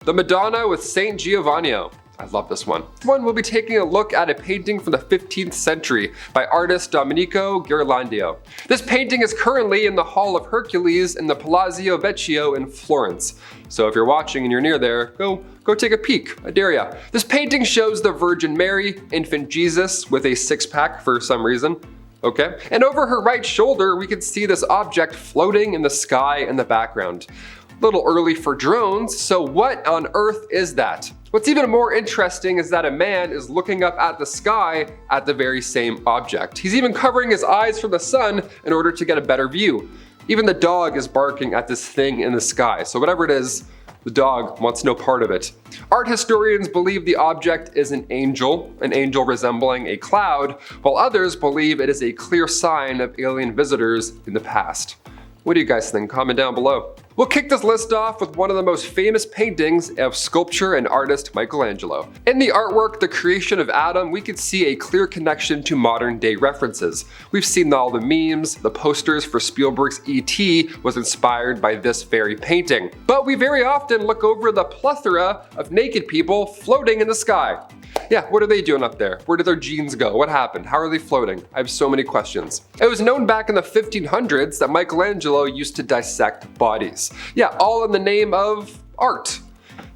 The Madonna with Saint Giovannino. I love this one. We'll be taking a look at a painting from the 15th century by artist Domenico Ghirlandaio. This painting is currently in the Hall of Hercules in the Palazzo Vecchio in Florence. So if you're watching and you're near there, go take a peek. I dare ya. This painting shows the Virgin Mary, infant Jesus with a six-pack for some reason. Okay. And over her right shoulder, we can see this object floating in the sky in the background. A little early for drones, so what on earth is that? What's even more interesting is that a man is looking up at the sky at the very same object. He's even covering his eyes from the sun in order to get a better view. Even the dog is barking at this thing in the sky, so whatever it is, the dog wants no part of it. Art historians believe the object is an angel resembling a cloud, while others believe it is a clear sign of alien visitors in the past. What do you guys think? Comment down below. We'll kick this list off with one of the most famous paintings of sculpture and artist Michelangelo. In the artwork, The Creation of Adam, we could see a clear connection to modern day references. We've seen all the memes, the posters for Spielberg's E.T. was inspired by this very painting. But we very often look over the plethora of naked people floating in the sky. Yeah, what are they doing up there? Where did their jeans go? What happened? How are they floating? I have so many questions. It was known back in the 1500s that Michelangelo used to dissect bodies. Yeah, all in the name of art,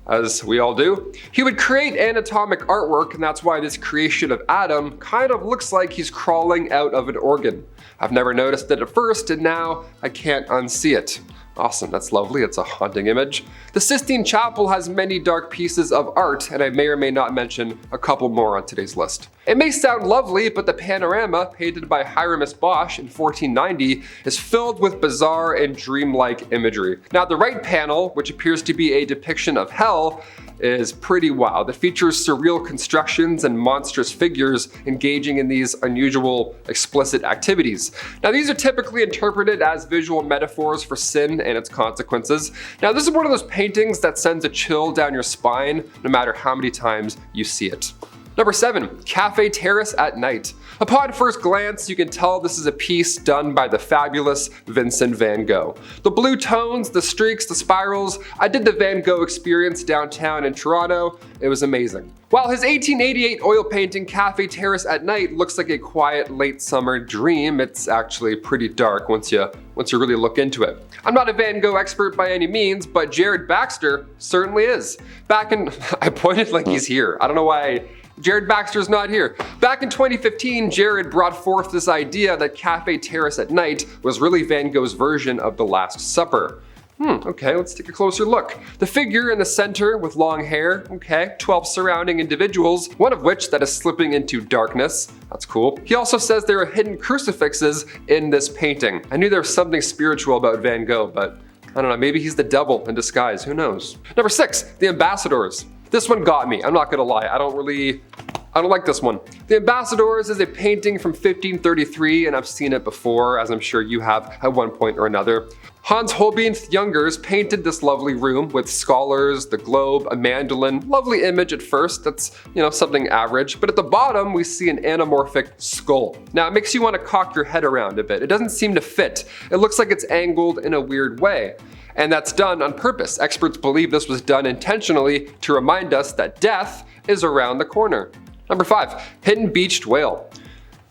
as we all do. He would create anatomic artwork, and that's why this creation of Adam kind of looks like he's crawling out of an organ. I've never noticed it at first, and now I can't unsee it. Awesome, that's lovely, it's a haunting image. The Sistine Chapel has many dark pieces of art, and I may or may not mention a couple more on today's list. It may sound lovely, but the panorama, painted by Hieronymus Bosch in 1490, is filled with bizarre and dreamlike imagery. Now the right panel, which appears to be a depiction of hell, is pretty wild. It features surreal constructions and monstrous figures engaging in these unusual, explicit activities. Now these are typically interpreted as visual metaphors for sin and its consequences. Now this is one of those paintings that sends a chill down your spine no matter how many times you see it. Number 7, Cafe Terrace at Night. Upon first glance, you can tell this is a piece done by the fabulous Vincent van Gogh. The blue tones, the streaks, the spirals. I did the Van Gogh experience downtown in Toronto. It was amazing. While his 1888 oil painting Cafe Terrace at Night looks like a quiet late summer dream, it's actually pretty dark once you really look into it. I'm not a Van Gogh expert by any means, but Jared Baxter certainly is. I pointed like he's here. I don't know why Jared Baxter's not here. Back in 2015, Jared brought forth this idea that Cafe Terrace at Night was really Van Gogh's version of The Last Supper. Okay, let's take a closer look. The figure in the center with long hair, okay, 12 surrounding individuals, one of which that is slipping into darkness. That's cool. He also says there are hidden crucifixes in this painting. I knew there was something spiritual about Van Gogh, but I don't know, maybe he's the devil in disguise, who knows? Number 6, The Ambassadors. This one got me, I'm not gonna lie, I don't like this one. The Ambassadors is a painting from 1533, and I've seen it before, as I'm sure you have at one point or another. Hans Holbein Youngers painted this lovely room with scholars, the globe, a mandolin. Lovely image at first, that's, something average. But at the bottom, we see an anamorphic skull. Now, it makes you want to cock your head around a bit. It doesn't seem to fit. It looks like it's angled in a weird way. And that's done on purpose. Experts believe this was done intentionally to remind us that death is around the corner. Number 5, Hidden Beached Whale.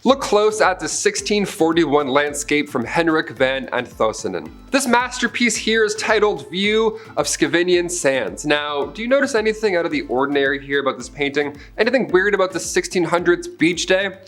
Look close at the 1641 landscape from Henrik van Anthossenen. This masterpiece here is titled View of Scandinavian Sands. Now, do you notice anything out of the ordinary here about this painting? Anything weird about the 1600s beach day?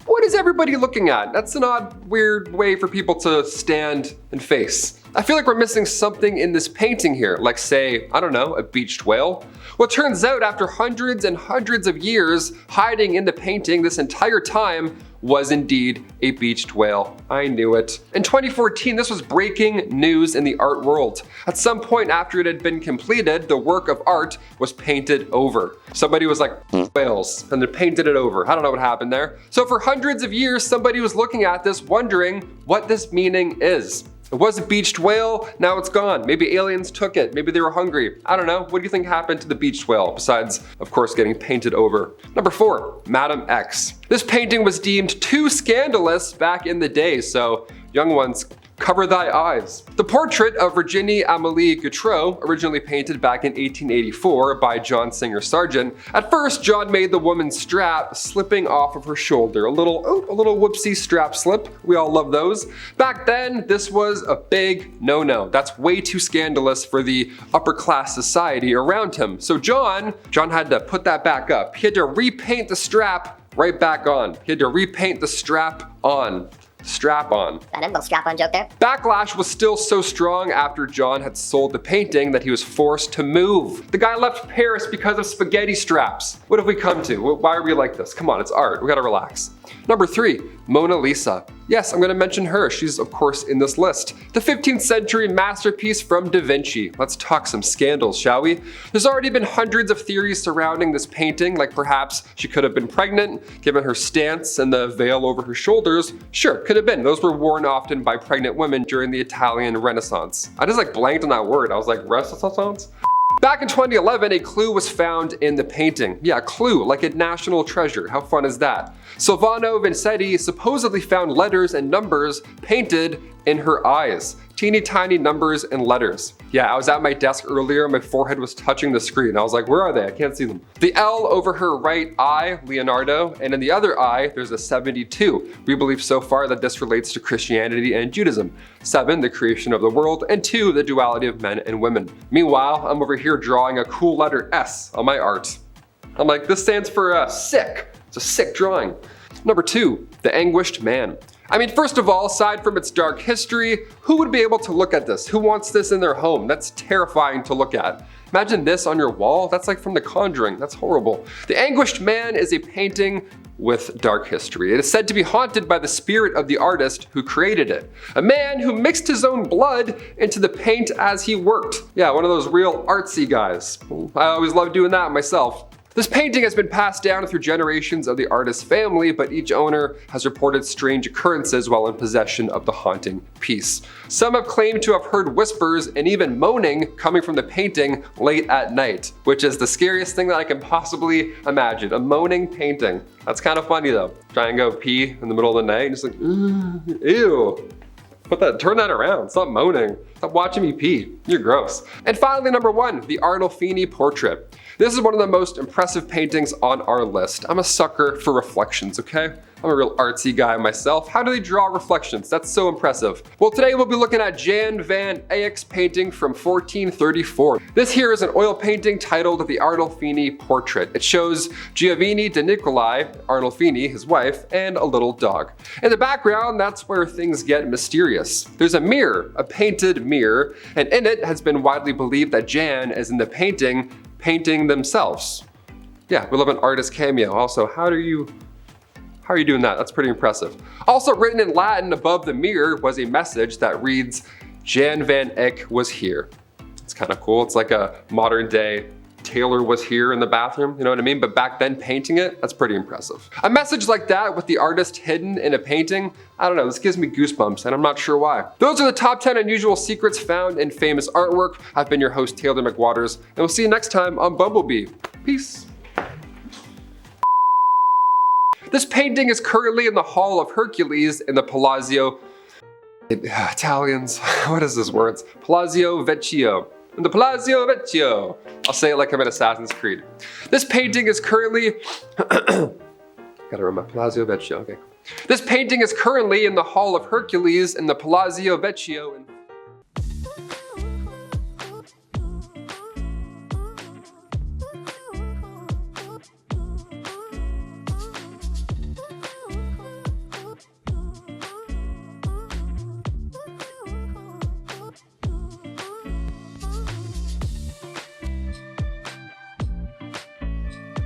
What is everybody looking at? That's an odd, weird way for people to stand and face. I feel like we're missing something in this painting here, like say, I don't know, a beached whale. Well, it turns out after hundreds and hundreds of years hiding in the painting this entire time was indeed a beached whale. I knew it. In 2014, this was breaking news in the art world. At some point after it had been completed, the work of art was painted over. Somebody was like, whales, and they painted it over. I don't know what happened there. So for hundreds of years, somebody was looking at this wondering what this meaning is. It was a beached whale, now it's gone. Maybe aliens took it, maybe they were hungry. I don't know, what do you think happened to the beached whale, besides, of course, getting painted over? Number 4, Madame X. This painting was deemed too scandalous back in the day, so young ones Cover thy eyes. The portrait of Virginie Amélie Gautreau, originally painted back in 1884 by John Singer Sargent. At first, John made the woman's strap slipping off of her shoulder. A little whoopsie strap slip. We all love those. Back then, this was a big no-no. That's way too scandalous for the upper class society around him. So John had to put that back up. He had to repaint the strap right back on. He had to repaint the strap on. Strap on. Got a little strap on joke there. Backlash was still so strong after John had sold the painting that he was forced to move. The guy left Paris because of spaghetti straps. What have we come to? Why are we like this? Come on, it's art. We gotta relax. Number 3, Mona Lisa. Yes, I'm gonna mention her. She's of course in this list. The 15th century masterpiece from Da Vinci. Let's talk some scandals, shall we? There's already been hundreds of theories surrounding this painting, like perhaps she could have been pregnant, given her stance and the veil over her shoulders. Sure, could have been. Those were worn often by pregnant women during the Italian Renaissance. I just blanked on that word. I was like, Renaissance? Back in 2011, a clue was found in the painting. Yeah, a clue, like a national treasure. How fun is that? Silvano Vincetti supposedly found letters and numbers painted in her eyes. Teeny tiny numbers and letters. Yeah, I was at my desk earlier, my forehead was touching the screen. I was like, where are they? I can't see them. The L over her right eye, Leonardo, and in the other eye, there's a 72. We believe so far that this relates to Christianity and Judaism. 7, the creation of the world, and 2, the duality of men and women. Meanwhile, I'm over here drawing a cool letter S on my art. I'm like, this stands for sick. It's a sick drawing. Number 2, the Anguished Man. I mean, first of all, aside from its dark history, who would be able to look at this? Who wants this in their home? That's terrifying to look at. Imagine this on your wall. That's like from The Conjuring. That's horrible. The Anguished Man is a painting with dark history. It is said to be haunted by the spirit of the artist who created it. A man who mixed his own blood into the paint as he worked. Yeah, one of those real artsy guys. I always love doing that myself. This painting has been passed down through generations of the artist's family, but each owner has reported strange occurrences while in possession of the haunting piece. Some have claimed to have heard whispers and even moaning coming from the painting late at night, which is the scariest thing that I can possibly imagine. A moaning painting. That's kind of funny though. Try and go pee in the middle of the night and just like, ew. Turn that around. Stop moaning. Stop watching me pee. You're gross. And finally, number 1, the Arnolfini portrait. This is one of the most impressive paintings on our list. I'm a sucker for reflections, okay? I'm a real artsy guy myself. How do they draw reflections? That's so impressive. Well, today we'll be looking at Jan van Eyck's painting from 1434. This here is an oil painting titled The Arnolfini Portrait. It shows Giovanni de Nicolai, Arnolfini, his wife, and a little dog. In the background, that's where things get mysterious. There's a mirror, a painted mirror, and in it has been widely believed that Jan is in the painting themselves. Yeah, we love an artist cameo. Also, how are you doing that? That's pretty impressive. Also written in Latin above the mirror was a message that reads, Jan van Eyck was here. It's kind of cool. It's like a modern day Taylor was here in the bathroom, you know what I mean? But back then painting it, that's pretty impressive. A message like that with the artist hidden in a painting, I don't know, this gives me goosebumps and I'm not sure why. Those are the top 10 unusual secrets found in famous artwork. I've been your host, Taylor McWaters, and we'll see you next time on Bumblebee. Peace. This painting is currently in the Hall of Hercules in the Palazzo, Italians, what is this word? Palazzo Vecchio. In the Palazzo Vecchio. I'll say it like I'm in Assassin's Creed. This painting is currently, gotta remember, Palazzo Vecchio, okay. This painting is currently in the Hall of Hercules in the Palazzo Vecchio in